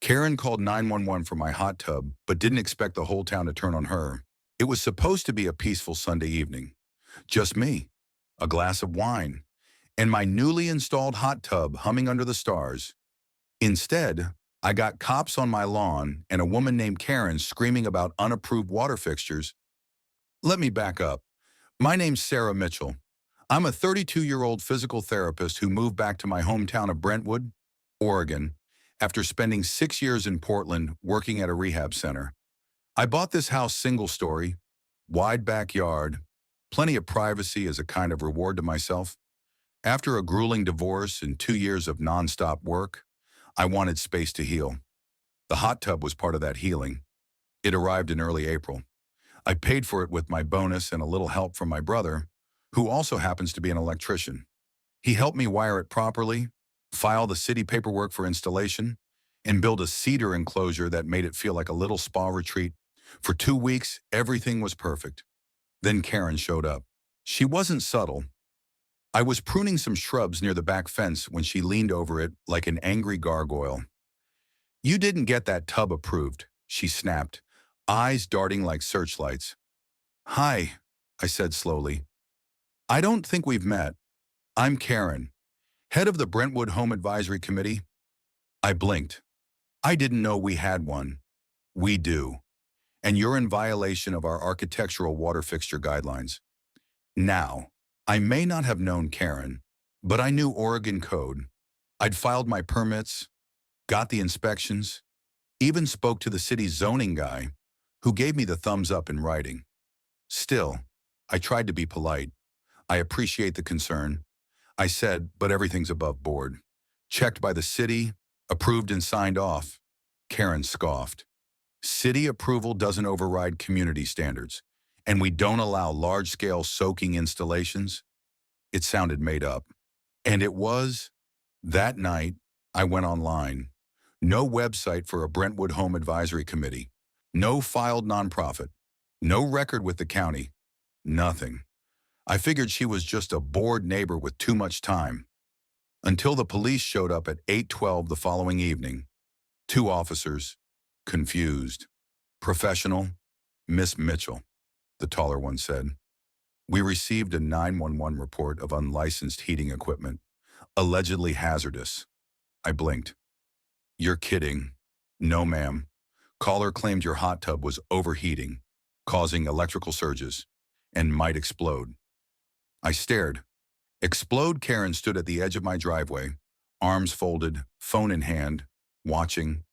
Karen called 911 for my hot tub, but didn't expect the whole town to turn on her. It was supposed to be a peaceful Sunday evening. Just me, a glass of wine, and my newly installed hot tub humming under the stars. Instead, I got cops on my lawn and a woman named Karen screaming about unapproved water fixtures. Let me back up. My name's Sarah Mitchell. I'm a 32-year-old physical therapist who moved back to my hometown of Brentwood, Oregon, after spending 6 years in Portland working at a rehab center. I bought this house single-story, wide backyard, plenty of privacy as a kind of reward to myself. After a grueling divorce and 2 years of nonstop work, I wanted space to heal. The hot tub was part of that healing. It arrived in early April. I paid for it with my bonus and a little help from my brother, who also happens to be an electrician. He helped me wire it properly, file the city paperwork for installation, and build a cedar enclosure that made it feel like a little spa retreat. For 2 weeks, everything was perfect. Then Karen showed up. She wasn't subtle. I was pruning some shrubs near the back fence when she leaned over it like an angry gargoyle. "You didn't get that tub approved," she snapped, eyes darting like searchlights. "Hi," I said slowly. "I don't think we've met. I'm Karen, head of the Brentwood Home Advisory Committee." I blinked. I didn't know we had one. We do. And you're in violation of our architectural water fixture guidelines. Now, I may not have known Karen, but I knew Oregon code. I'd filed my permits, got the inspections, even spoke to the city's zoning guy, who gave me the thumbs up in writing. Still, I tried to be polite. "I appreciate the concern," I said, "but everything's above board. Checked by the city, approved and signed off." Karen scoffed. "City approval doesn't override community standards, and we don't allow large-scale soaking installations." It sounded made up. And it was. That night, I went online. No website for a Brentwood Home Advisory Committee. No filed nonprofit. No record with the county. Nothing. I figured she was just a bored neighbor with too much time. Until the police showed up at 8:12 the following evening. 2 officers, confused. "Professional, Miss Mitchell," the taller one said. "We received a 911 report of unlicensed heating equipment, allegedly hazardous." I blinked. "You're kidding." "No, ma'am. Caller claimed your hot tub was overheating, causing electrical surges, and might explode." I stared. Explode Karen stood at the edge of my driveway, arms folded, phone in hand, watching.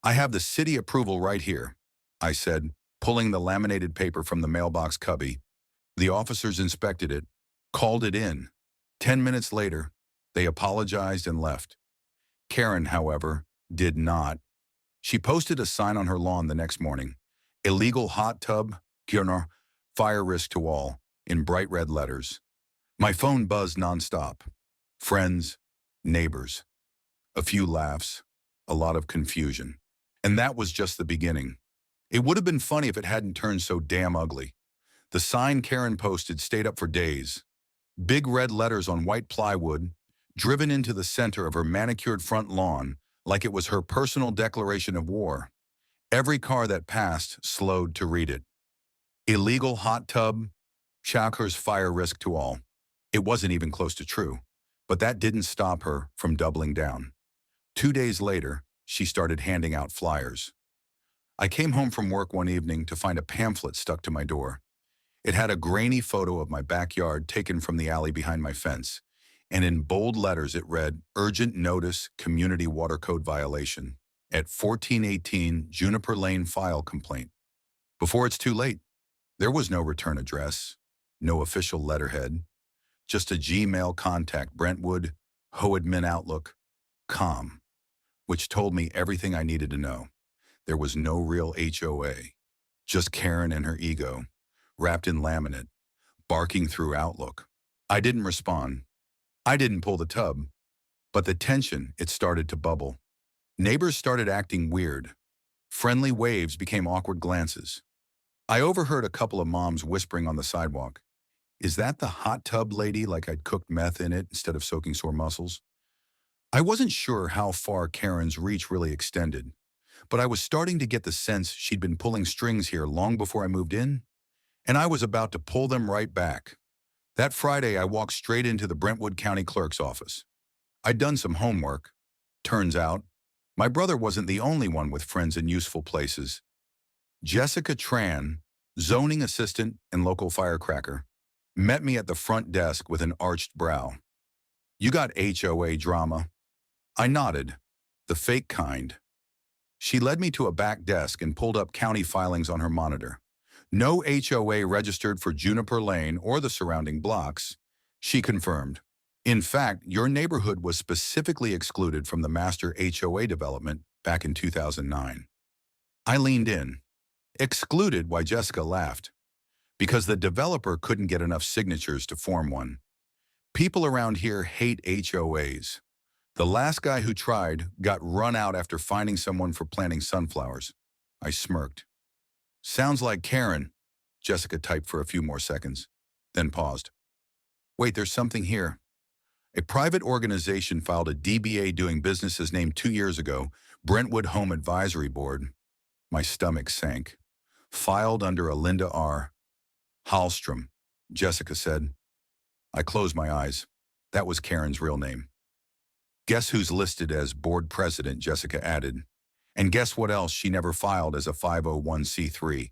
"I have the city approval right here," I said, pulling the laminated paper from the mailbox cubby. The officers inspected it, called it in. 10 minutes later, they apologized and left. Karen, however, did not. She posted a sign on her lawn the next morning. "Illegal hot tub, Kierner, fire risk to all," in bright red letters. My phone buzzed nonstop. Friends, neighbors. A few laughs, a lot of confusion. And that was just the beginning. It would have been funny if it hadn't turned so damn ugly. The sign Karen posted stayed up for days. Big red letters on white plywood, driven into the center of her manicured front lawn like it was her personal declaration of war. Every car that passed slowed to read it. "Illegal hot tub, Shaker's fire risk to all." It wasn't even close to true, but that didn't stop her from doubling down. 2 days later, she started handing out flyers. I came home from work one evening to find a pamphlet stuck to my door. It had a grainy photo of my backyard taken from the alley behind my fence, and in bold letters it read, "Urgent notice, community water code violation at 1418 Juniper Lane file complaint." Before it's too late. There was no return address, no official letterhead, just a Gmail contact, Brentwood, HOAdmin Outlook, com, which told me everything I needed to know. There was no real HOA, just Karen and her ego, wrapped in laminate, barking through Outlook. I didn't respond. I didn't pull the tub, but the tension, it started to bubble. Neighbors started acting weird. Friendly waves became awkward glances. I overheard a couple of moms whispering on the sidewalk. "Is that the hot tub lady, like I'd cooked meth in it instead of soaking sore muscles?" I wasn't sure how far Karen's reach really extended, but I was starting to get the sense she'd been pulling strings here long before I moved in, and I was about to pull them right back. That Friday, I walked straight into the Brentwood County Clerk's office. I'd done some homework. Turns out, my brother wasn't the only one with friends in useful places. Jessica Tran, zoning assistant and local firecracker, met me at the front desk with an arched brow. "You got HOA drama?" I nodded, the fake kind. She led me to a back desk and pulled up county filings on her monitor. No HOA registered for Juniper Lane or the surrounding blocks, she confirmed. In fact, your neighborhood was specifically excluded from the master HOA development back in 2009. I leaned in. Excluded? Why, Jessica laughed. Because the developer couldn't get enough signatures to form one. People around here hate HOAs. The last guy who tried got run out after finding someone for planting sunflowers. I smirked. Sounds like Karen. Jessica typed for a few more seconds, then paused. Wait, there's something here. A private organization filed a DBA doing business as named 2 years ago, Brentwood Home Advisory Board. My stomach sank. Filed under a Linda R. Hallstrom, Jessica said. I closed my eyes. That was Karen's real name. Guess who's listed as board president, Jessica added. And guess what else she never filed as a 501c3,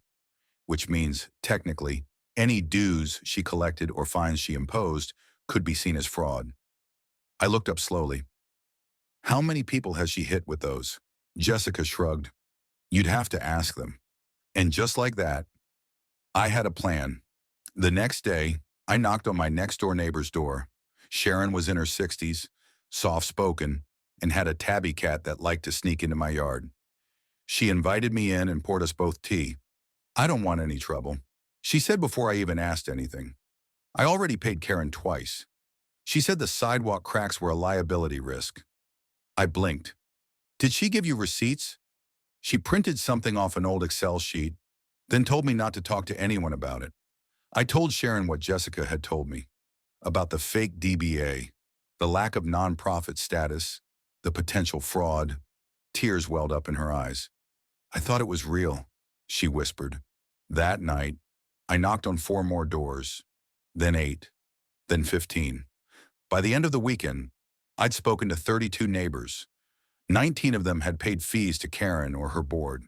which means, technically, any dues she collected or fines she imposed could be seen as fraud. I looked up slowly. How many people has she hit with those? Jessica shrugged. You'd have to ask them. And just like that, I had a plan. The next day, I knocked on my next-door neighbor's door. Sharon was in her 60s, soft-spoken, and had a tabby cat that liked to sneak into my yard. She invited me in and poured us both tea. I don't want any trouble, she said before I even asked anything. I already paid Karen twice. She said the sidewalk cracks were a liability risk. I blinked. Did she give you receipts? She printed something off an old Excel sheet, then told me not to talk to anyone about it. I told Sharon what Jessica had told me, about the fake DBA, the lack of nonprofit status, the potential fraud. Tears welled up in her eyes. I thought it was real, she whispered. That night, I knocked on 4 more doors, then 8, then 15. By the end of the weekend, I'd spoken to 32 neighbors. 19 of them had paid fees to Karen or her board.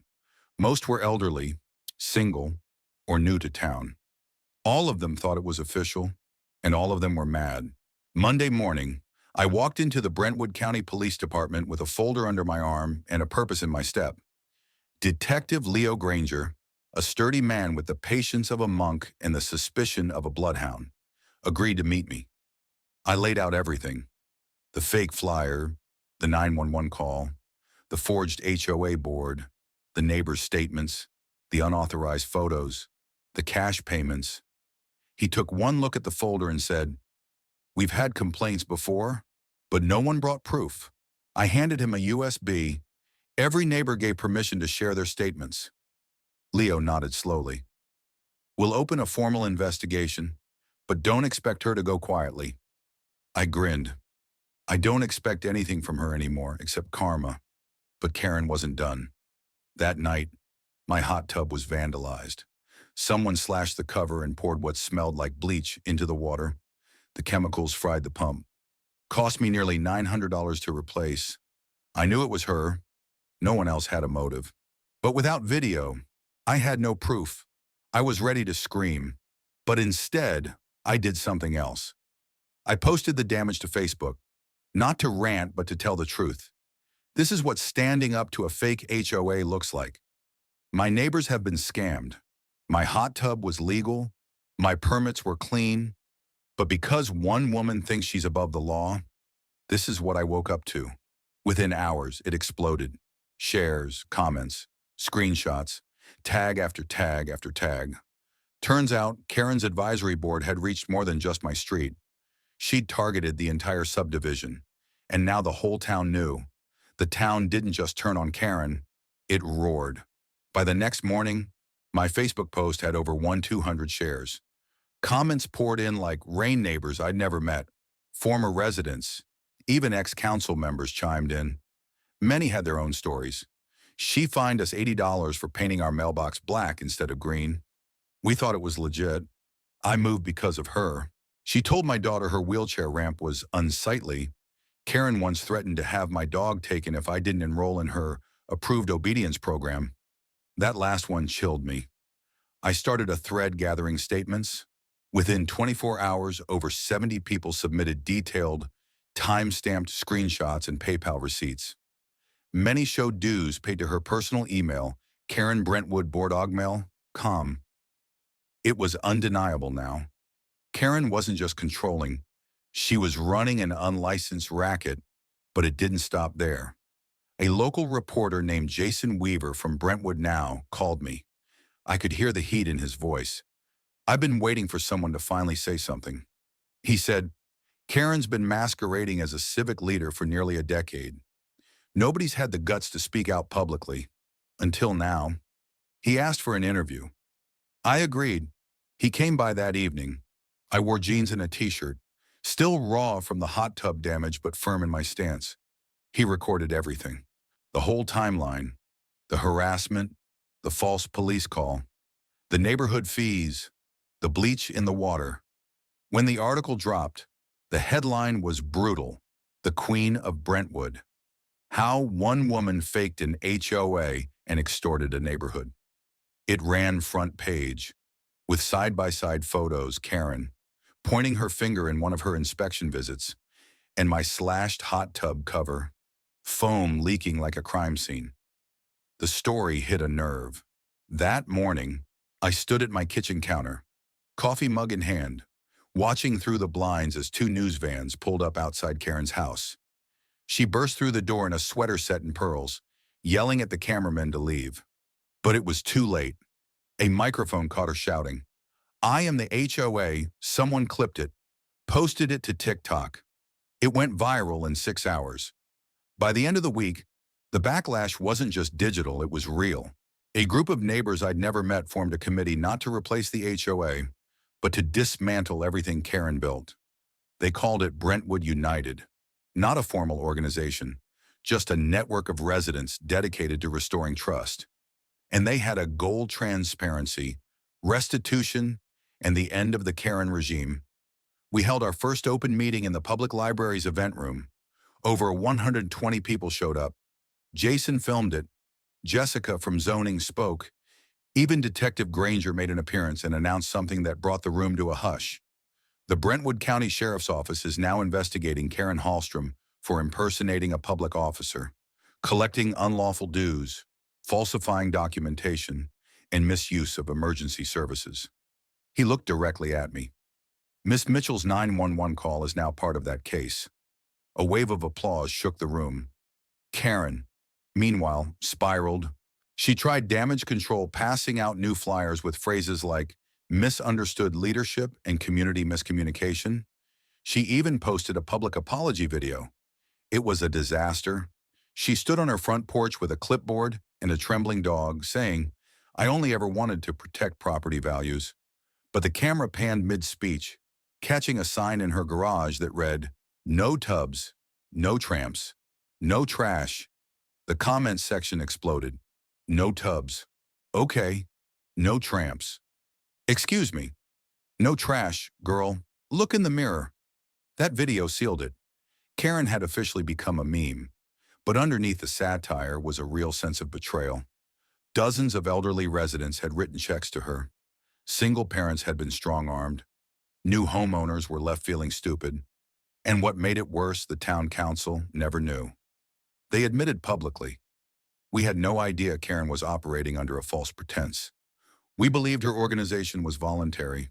Most were elderly, single, or new to town. All of them thought it was official, and all of them were mad. Monday morning, I walked into the Brentwood County Police Department with a folder under my arm and a purpose in my step. Detective Leo Granger, a sturdy man with the patience of a monk and the suspicion of a bloodhound, agreed to meet me. I laid out everything. The fake flyer, the 911 call, the forged HOA board, the neighbors' statements, the unauthorized photos, the cash payments. He took one look at the folder and said, "We've had complaints before, but no one brought proof." I handed him a USB. Every neighbor gave permission to share their statements. Leo nodded slowly. "We'll open a formal investigation, but don't expect her to go quietly." I grinned. I don't expect anything from her anymore except karma, but Karen wasn't done. That night, my hot tub was vandalized. Someone slashed the cover and poured what smelled like bleach into the water. The chemicals fried the pump. Cost me nearly $900 to replace. I knew it was her. No one else had a motive. But without video, I had no proof. I was ready to scream. But instead, I did something else. I posted the damage to Facebook, not to rant, but to tell the truth. This is what standing up to a fake HOA looks like. My neighbors have been scammed. My hot tub was legal. My permits were clean. But because one woman thinks she's above the law, this is what I woke up to. Within hours, it exploded. Shares, comments, screenshots, tag after tag after tag. Turns out, Karen's advisory board had reached more than just my street. She'd targeted the entire subdivision. And now the whole town knew. The town didn't just turn on Karen, it roared. By the next morning, my Facebook post had over 1,200 shares. Comments poured in like rain neighbors I'd never met, former residents, Even ex-council members chimed in. Many had their own stories. She fined us $80 for painting our mailbox black instead of green. We thought it was legit. I moved because of her. She told my daughter her wheelchair ramp was unsightly. Karen once threatened to have my dog taken if I didn't enroll in her approved obedience program. That last one chilled me. I started a thread gathering statements. Within 24 hours, over 70 people submitted detailed, time-stamped screenshots and PayPal receipts. Many showed dues paid to her personal email, karenbrentwoodboardogmail.com. It was undeniable now. Karen wasn't just controlling. She was running an unlicensed racket, but it didn't stop there. A local reporter named Jason Weaver from Brentwood Now called me. I could hear the heat in his voice. I've been waiting for someone to finally say something. He said, Karen's been masquerading as a civic leader for nearly a decade. Nobody's had the guts to speak out publicly. Until now. He asked for an interview. I agreed. He came by that evening. I wore jeans and a t-shirt, still raw from the hot tub damage but firm in my stance. He recorded everything. The whole timeline. The harassment, the false police call, the neighborhood fees, the bleach in the water. When the article dropped, the headline was brutal. The Queen of Brentwood. How one woman faked an HOA and extorted a neighborhood. It ran front page, with side-by-side photos, Karen, pointing her finger in one of her inspection visits, and my slashed hot tub cover, foam leaking like a crime scene. The story hit a nerve. That morning, I stood at my kitchen counter, coffee mug in hand, watching through the blinds as two news vans pulled up outside Karen's house. She burst through the door in a sweater set in pearls, yelling at the cameramen to leave. But it was too late. A microphone caught her shouting, I am the HOA, someone clipped it, posted it to TikTok. It went viral in 6 hours. By the end of the week, the backlash wasn't just digital, it was real. A group of neighbors I'd never met formed a committee not to replace the HOA, but to dismantle everything Karen built. They called it Brentwood United. Not a formal organization, just a network of residents dedicated to restoring trust. And they had a goal: transparency, restitution, and the end of the Karen regime. We held our first open meeting in the public library's event room. Over 120 people showed up. Jason filmed it. Jessica from zoning spoke. Even Detective Granger made an appearance and announced something that brought the room to a hush. The Brentwood County Sheriff's Office is now investigating Karen Hallstrom for impersonating a public officer, collecting unlawful dues, falsifying documentation, and misuse of emergency services. He looked directly at me. Miss Mitchell's 911 call is now part of that case. A wave of applause shook the room. Karen, meanwhile, spiraled. She tried damage control, passing out new flyers with phrases like misunderstood leadership and community miscommunication. She even posted a public apology video. It was a disaster. She stood on her front porch with a clipboard and a trembling dog, saying, I only ever wanted to protect property values. But the camera panned mid-speech, catching a sign in her garage that read, no tubs, no tramps, no trash. The comments section exploded. No tubs. Okay. No tramps. Excuse me. No trash, girl. Look in the mirror. That video sealed it. Karen had officially become a meme. But underneath the satire was a real sense of betrayal. Dozens of elderly residents had written checks to her. Single parents had been strong-armed. New homeowners were left feeling stupid. And what made it worse, the town council never knew. They admitted publicly. We had no idea Karen was operating under a false pretense. We believed her organization was voluntary.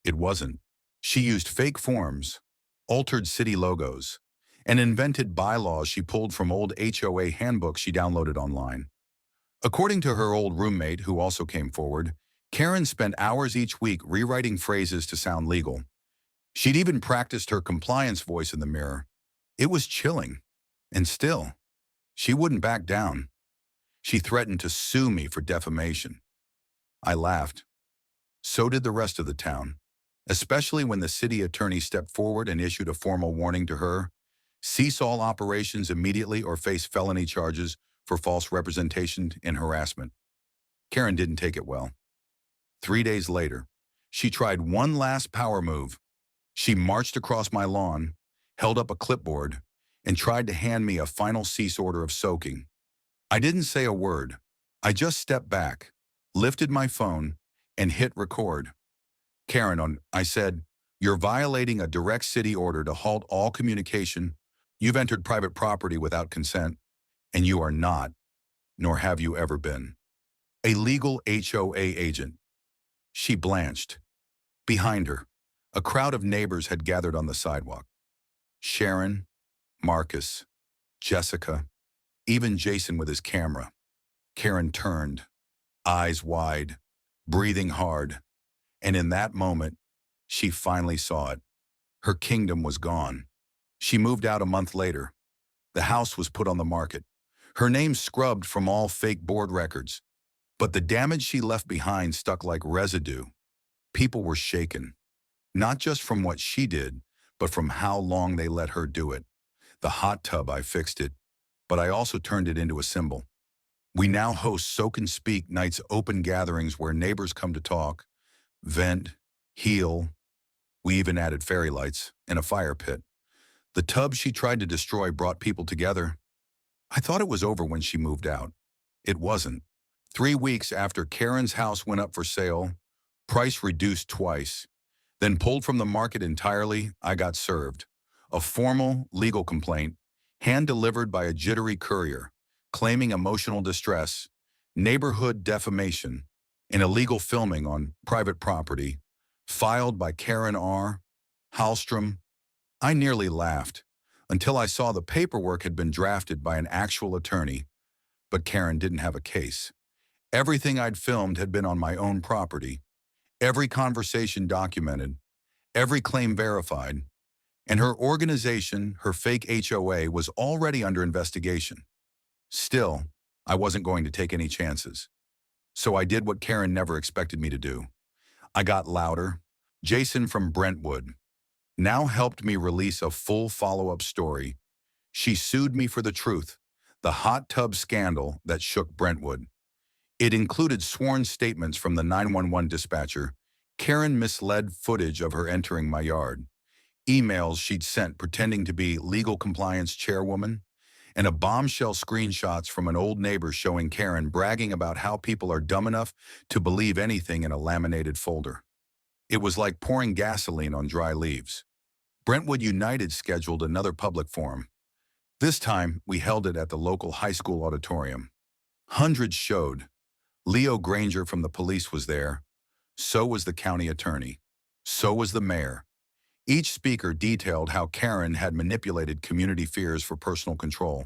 It wasn't. She used fake forms, altered city logos, and invented bylaws she pulled from old HOA handbooks she downloaded online. According to her old roommate, who also came forward, Karen spent hours each week rewriting phrases to sound legal. She'd even practiced her compliance voice in the mirror. It was chilling. And still, she wouldn't back down. She threatened to sue me for defamation. I laughed. So did the rest of the town, especially when the city attorney stepped forward and issued a formal warning to her, cease all operations immediately or face felony charges for false representation and harassment. Karen didn't take it well. 3 days later, she tried one last power move. She marched across my lawn, held up a clipboard, and tried to hand me a final cease order of soaking. I didn't say a word. I just stepped back, lifted my phone, and hit record. Karen, I said, "You're violating a direct city order to halt all communication. You've entered private property without consent, and you are not, nor have you ever been, a legal HOA agent." She blanched. Behind her, a crowd of neighbors had gathered on the sidewalk. Sharon, Marcus, Jessica, even Jason with his camera. Karen turned, eyes wide, breathing hard, and in that moment, she finally saw it. Her kingdom was gone. She moved out a month later. The house was put on the market. Her name scrubbed from all fake board records. But the damage she left behind stuck like residue. People were shaken, not just from what she did, but from how long they let her do it. The hot tub, I fixed it, but I also turned it into a symbol. We now host Soak and Speak nights, open gatherings where neighbors come to talk, vent, heal. We even added fairy lights and a fire pit. The tub she tried to destroy brought people together. I thought it was over when she moved out. It wasn't. 3 weeks after Karen's house went up for sale, price reduced twice, then pulled from the market entirely, I got served. A formal legal complaint, hand-delivered by a jittery courier, claiming emotional distress, neighborhood defamation, and illegal filming on private property, filed by Karen R. Hallstrom. I nearly laughed, until I saw the paperwork had been drafted by an actual attorney, but Karen didn't have a case. Everything I'd filmed had been on my own property, every conversation documented, every claim verified, and her organization, her fake HOA, was already under investigation. Still, I wasn't going to take any chances. So I did what Karen never expected me to do. I got louder. Jason from Brentwood now helped me release a full follow-up story. She sued me for the truth, the hot tub scandal that shook Brentwood. It included sworn statements from the 911 dispatcher, Karen misled footage of her entering my yard, emails she'd sent pretending to be legal compliance chairwoman, and a bombshell screenshots from an old neighbor showing Karen bragging about how people are dumb enough to believe anything in a laminated folder. It was like pouring gasoline on dry leaves. Brentwood United scheduled another public forum. This time, we held it at the local high school auditorium. Hundreds showed. Leo Granger from the police was there. So was the county attorney. So was the mayor. Each speaker detailed how Karen had manipulated community fears for personal control.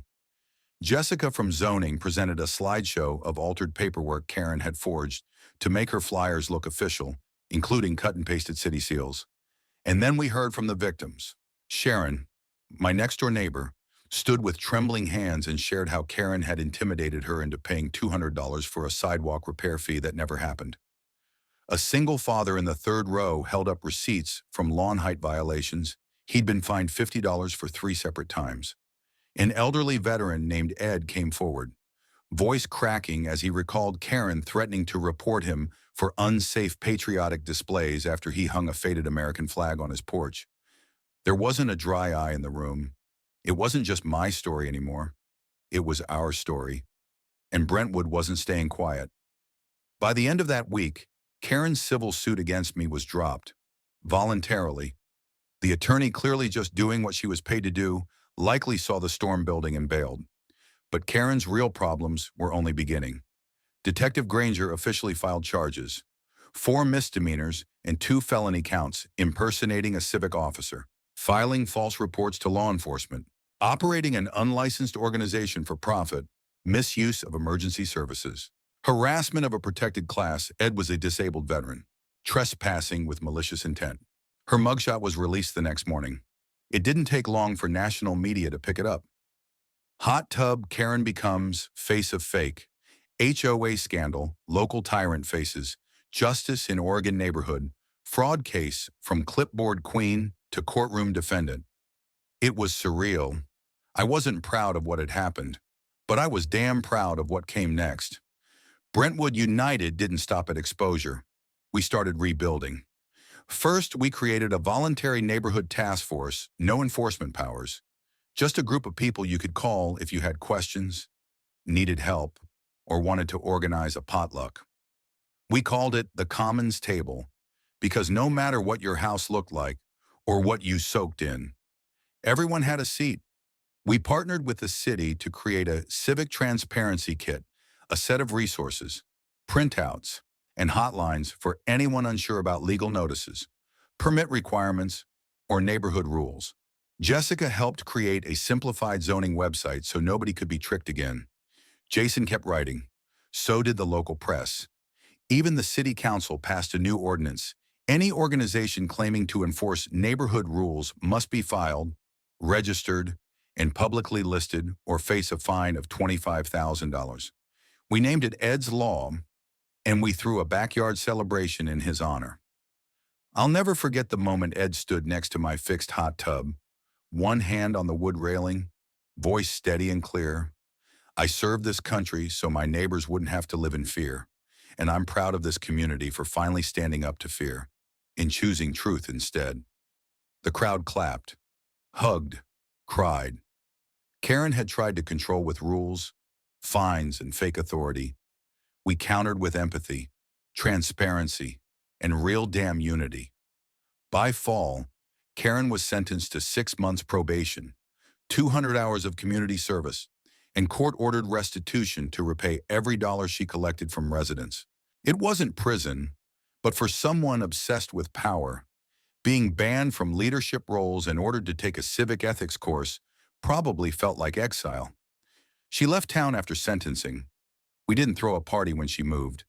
Jessica from zoning presented a slideshow of altered paperwork Karen had forged to make her flyers look official, including cut and pasted city seals. And then we heard from the victims. Sharon, my next-door neighbor, stood with trembling hands and shared how Karen had intimidated her into paying $200 for a sidewalk repair fee that never happened. A single father in the third row held up receipts from lawn height violations. He'd been fined $50 for 3 separate times. An elderly veteran named Ed came forward, voice cracking as he recalled Karen threatening to report him for unsafe patriotic displays after he hung a faded American flag on his porch. There wasn't a dry eye in the room. It wasn't just my story anymore. It was our story. And Brentwood wasn't staying quiet. By the end of that week, Karen's civil suit against me was dropped, voluntarily. The attorney, clearly just doing what she was paid to do, likely saw the storm building and bailed. But Karen's real problems were only beginning. Detective Granger officially filed charges, 4 misdemeanors and 2 felony counts: impersonating a civic officer, filing false reports to law enforcement, operating an unlicensed organization for profit, misuse of emergency services, harassment of a protected class. Ed was a disabled veteran, trespassing with malicious intent. Her mugshot was released the next morning. It didn't take long for national media to pick it up. Hot tub, Karen becomes face of fake. HOA scandal, local tyrant faces, justice in Oregon neighborhood, fraud case from clipboard queen to courtroom defendant. It was surreal, I wasn't proud of what had happened, but I was damn proud of what came next. Brentwood United didn't stop at exposure. We started rebuilding. First, we created a voluntary neighborhood task force, no enforcement powers, just a group of people you could call if you had questions, needed help, or wanted to organize a potluck. We called it the Commons Table because no matter what your house looked like or what you soaked in, everyone had a seat. We partnered with the city to create a civic transparency kit, a set of resources, printouts, and hotlines for anyone unsure about legal notices, permit requirements, or neighborhood rules. Jessica helped create a simplified zoning website so nobody could be tricked again. Jason kept writing. So did the local press. Even the city council passed a new ordinance. Any organization claiming to enforce neighborhood rules must be filed, registered, and publicly listed or face a fine of $25,000. We named it Ed's Law, and we threw a backyard celebration in his honor. I'll never forget the moment Ed stood next to my fixed hot tub, one hand on the wood railing, voice steady and clear. I serve this country so my neighbors wouldn't have to live in fear, and I'm proud of this community for finally standing up to fear, in choosing truth instead. The crowd clapped, hugged, cried. Karen had tried to control with rules, fines, and fake authority. We countered with empathy, transparency, and real damn unity. By fall, Karen was sentenced to 6 months probation, 200 hours of community service, and court-ordered restitution to repay every dollar she collected from residents. It wasn't prison, but for someone obsessed with power, being banned from leadership roles and ordered to take a civic ethics course probably felt like exile. She left town after sentencing. We didn't throw a party when she moved.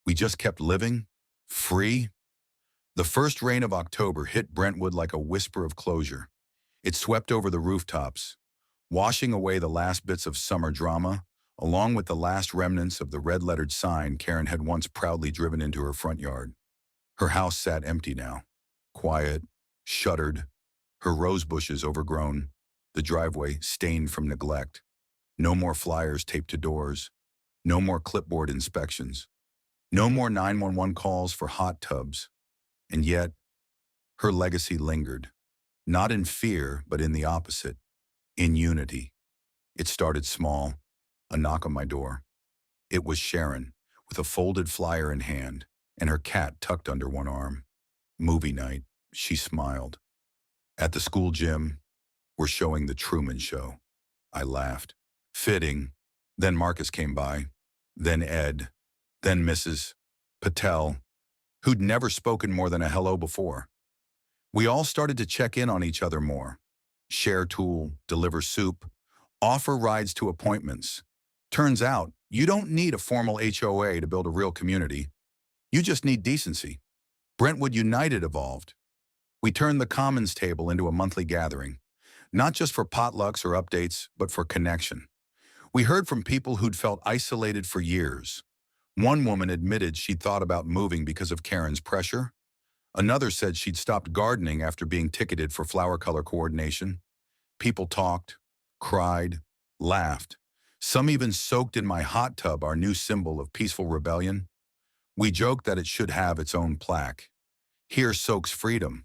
We just kept living, free. The first rain of October hit Brentwood like a whisper of closure. It swept over the rooftops, washing away the last bits of summer drama, along with the last remnants of the red-lettered sign Karen had once proudly driven into her front yard. Her house sat empty now, quiet, shuttered, her rose bushes overgrown, the driveway stained from neglect. No more flyers taped to doors, no more clipboard inspections, no more 911 calls for hot tubs. And yet, her legacy lingered, not in fear, but in the opposite, in unity. It started small, a knock on my door. It was Sharon, with a folded flyer in hand, and her cat tucked under one arm. Movie night, she smiled. At the school gym, we're showing The Truman Show. I laughed. Fitting. Then Marcus came by. Then Ed. Then Mrs. Patel, who'd never spoken more than a hello before. We all started to check in on each other more. Share tool, deliver soup, offer rides to appointments. Turns out, you don't need a formal HOA to build a real community. You just need decency. Brentwood United evolved. We turned the Commons Table into a monthly gathering, not just for potlucks or updates, but for connection. We heard from people who'd felt isolated for years. One woman admitted she'd thought about moving because of Karen's pressure. Another said she'd stopped gardening after being ticketed for flower color coordination. People talked, cried, laughed. Some even soaked in my hot tub, our new symbol of peaceful rebellion. We joked that it should have its own plaque. Here soaks freedom.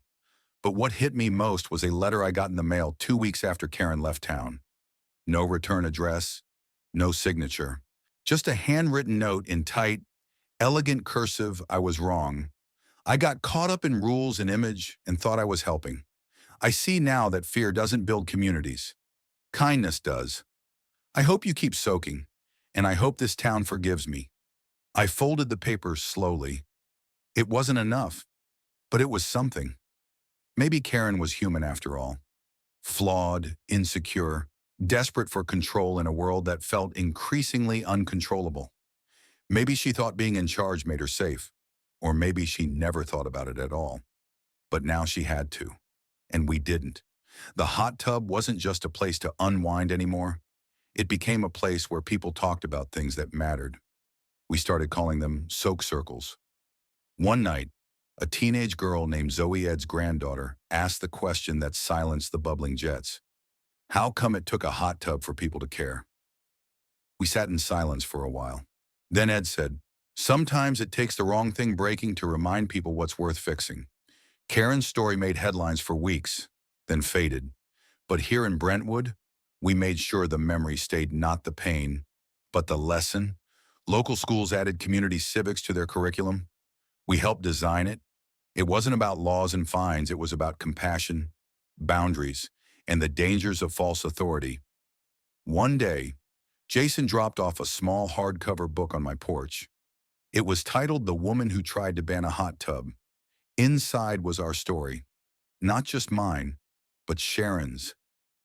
But what hit me most was a letter I got in the mail 2 weeks after Karen left town. No return address, no signature. Just a handwritten note in tight, elegant cursive. I was wrong. I got caught up in rules and image and thought I was helping. I see now that fear doesn't build communities. Kindness does. I hope you keep soaking, and I hope this town forgives me. I folded the paper slowly. It wasn't enough, but it was something. Maybe Karen was human after all. Flawed, insecure, desperate for control in a world that felt increasingly uncontrollable. Maybe she thought being in charge made her safe, or maybe she never thought about it at all. But now she had to, and we didn't. The hot tub wasn't just a place to unwind anymore. It became a place where people talked about things that mattered. We started calling them soak circles. One night, a teenage girl named Zoe, Ed's granddaughter, asked the question that silenced the bubbling jets. How come it took a hot tub for people to care? We sat in silence for a while. Then Ed said, sometimes it takes the wrong thing breaking to remind people what's worth fixing. Karen's story made headlines for weeks, then faded. But here in Brentwood, we made sure the memory stayed not the pain, but the lesson. Local schools added community civics to their curriculum. We helped design it. It wasn't about laws and fines, it was about compassion, boundaries, and the dangers of false authority. One day, Jason dropped off a small hardcover book on my porch. It was titled The Woman Who Tried to Ban a Hot Tub. Inside was our story, not just mine, but Sharon's,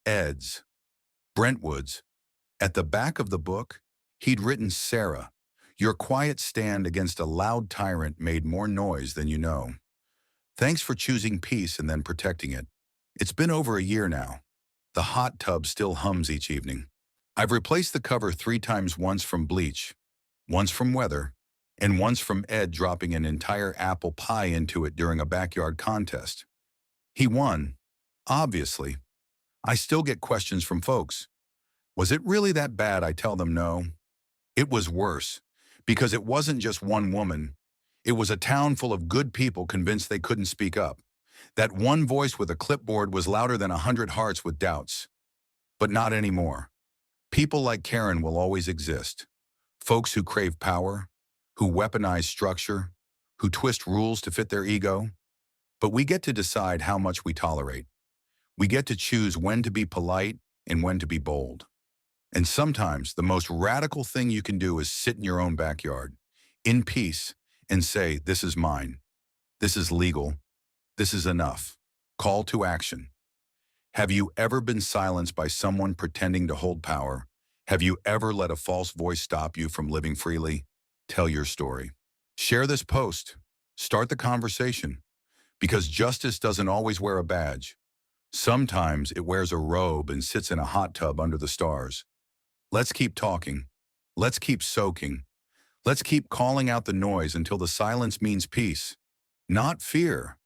Ed's, Brentwood's. At the back of the book, he'd written, Sarah, your quiet stand against a loud tyrant made more noise than you know. Thanks for choosing peace and then protecting it. It's been over a year now. The hot tub still hums each evening. I've replaced the cover 3 times, once from bleach, once from weather, and once from Ed dropping an entire apple pie into it during a backyard contest. He won, obviously. I still get questions from folks. Was it really that bad? I tell them no. It was worse, because it wasn't just one woman. It was a town full of good people convinced they couldn't speak up. That one voice with a clipboard was louder than 100 hearts with doubts. But not anymore. People like Karen will always exist. Folks who crave power, who weaponize structure, who twist rules to fit their ego. But we get to decide how much we tolerate. We get to choose when to be polite and when to be bold. And sometimes the most radical thing you can do is sit in your own backyard, in peace, and say, this is mine. This is legal. This is enough. Call to action. Have you ever been silenced by someone pretending to hold power? Have you ever let a false voice stop you from living freely? Tell your story. Share this post. Start the conversation. Because justice doesn't always wear a badge. Sometimes it wears a robe and sits in a hot tub under the stars. Let's keep talking. Let's keep soaking. Let's keep calling out the noise until the silence means peace, not fear.